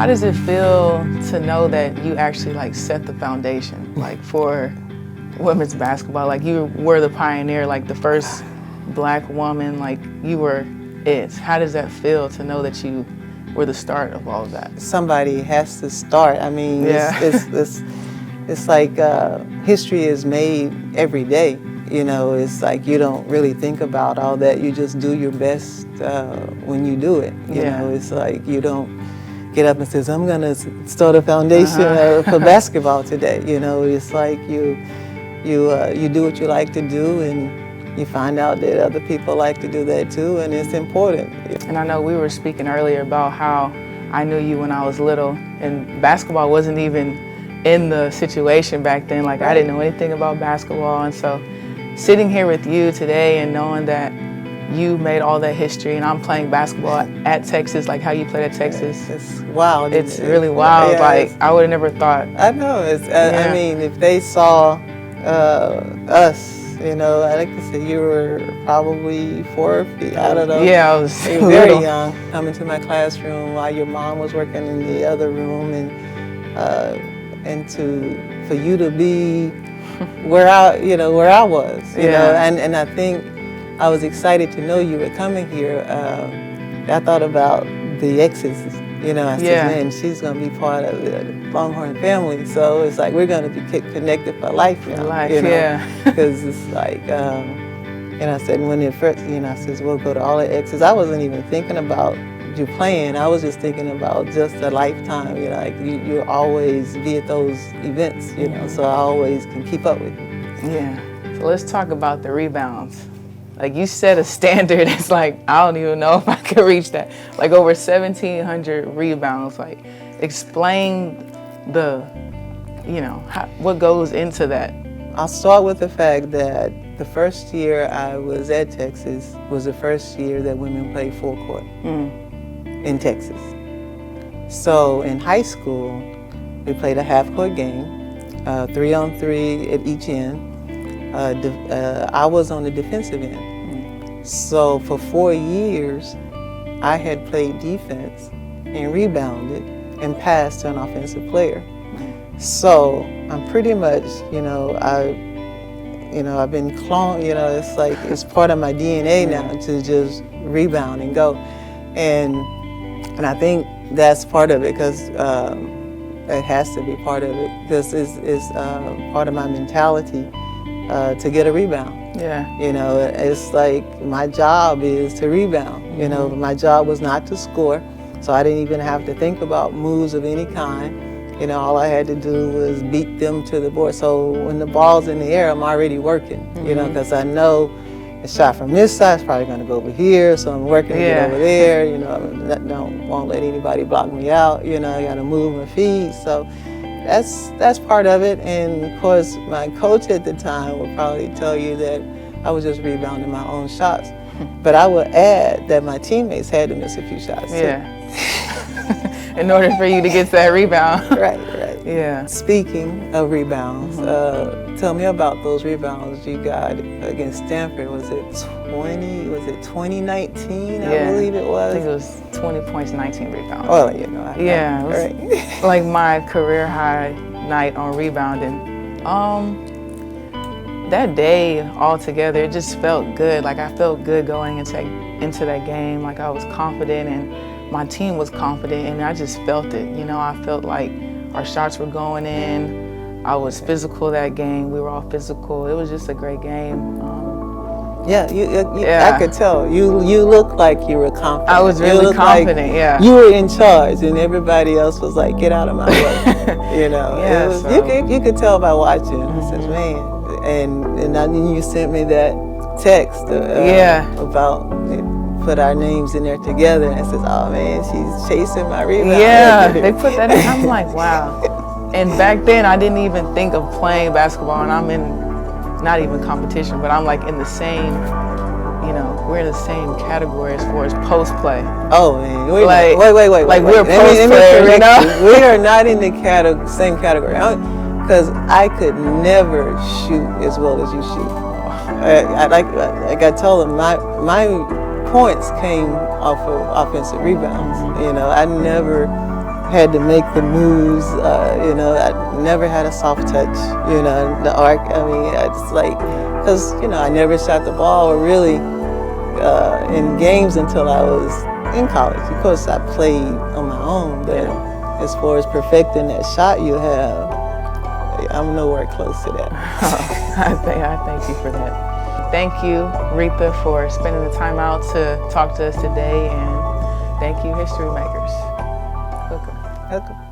How does it feel to know that you actually like set the foundation, like for women's basketball? Like you were the pioneer, like the first Black woman, like you were it. How does that feel to know that you were the start of all of that? Somebody has to start. I mean, Yeah. it's like history is made every day. You know, it's like you don't really think about all that. You just do your best when you do it. You know, it's like you don't get up and says, I'm gonna start a foundation for basketball today. You know, it's like you do what you like to do, and you find out that other people like to do that too, and it's important. And I know we were speaking earlier about how I knew you when I was little, and basketball wasn't even in the situation back then. Like, I didn't know anything about basketball, and so sitting here with you today and knowing that you made all that history and I'm playing basketball at Texas, like how you played at Texas. It's wild. It's really wild. Yeah, like, I would have never thought. I know. I mean, if they saw us, you know, I like to say you were probably 4 feet, I don't know. Yeah, I was very young, coming to my classroom while your mom was working in the other room, and for you to be where I was, you know, and I think I was excited to know you were coming here. I thought about the exes, you know, I said, man, she's gonna be part of the Longhorn family, so it's like we're gonna be connected for life now, you know, because it's like, and I said when it first, you know, I says we'll go to all the exes. I wasn't even thinking about you playing. I was just thinking about just a lifetime, you know, like you always be at those events, you know, so I always can keep up with you. Yeah. So let's talk about the rebounds. Like, you set a standard. It's like, I don't even know if I could reach that. Like, over 1,700 rebounds. Like, explain the, you know, what goes into that. I'll start with the fact that the first year I was at Texas was the first year that women played full court in Texas. So in high school, we played a half-court game, 3-on-3 at each end. I was on the defensive end. So for 4 years, I had played defense and rebounded and passed to an offensive player. So I'm pretty much, you know, I've been cloned, you know, it's like it's part of my DNA now to just rebound and go. And I think that's part of it, because it has to be part of it, because it's part of my mentality to get a rebound. Yeah. You know, it's like my job is to rebound. You know, my job was not to score, so I didn't even have to think about moves of any kind. You know, all I had to do was beat them to the board. So when the ball's in the air, I'm already working, you know, because I know a shot from this side is probably going to go over here, so I'm working to get over there. You know, won't let anybody block me out. You know, I got to move my feet. So that's part of it. And of course, my coach at the time would probably tell you that I was just rebounding my own shots. But I would add that my teammates had to miss a few shots too. In order for you to get that rebound. Right. Yeah. Speaking of rebounds, tell me about those rebounds you got against Stanford. Was it 2019, I believe it was? I think it was 20 points, 19 rebounds. Well, you know. It was like my career high night on rebounding. That day altogether, it just felt good. Like, I felt good going into that game. Like, I was confident, and my team was confident, and I just felt it. You know, I felt like our shots were going in. I was physical that game. We were all physical. It was just a great game. I could tell. You looked like you were confident. I was really confident, like you were in charge, and everybody else was like, get out of my way. You know, you could tell by watching. I said, man. And then you sent me that text about put our names in there together, and it says, oh man, she's chasing my rebound. Yeah, they put that in. I'm like, wow. And back then, I didn't even think of playing basketball, and I'm in not even competition, but I'm like in the same, you know, we're in the same category as far as post play. Oh man, wait. Like we're post players, you know? We are not in the same category. Because I could never shoot as well as you shoot. Like I told them, my points came off of offensive rebounds. You know, I never had to make the moves. You know, I never had a soft touch. You know, the arc. I mean, I just like, because you know, I never shot the ball really in games until I was in college. Of course, I played on my own, but as far as perfecting that shot you have, I'm nowhere close to that. I thank you for that. Thank you, Retha, for spending the time out to talk to us today, and thank you, History Makers. Welcome. Welcome.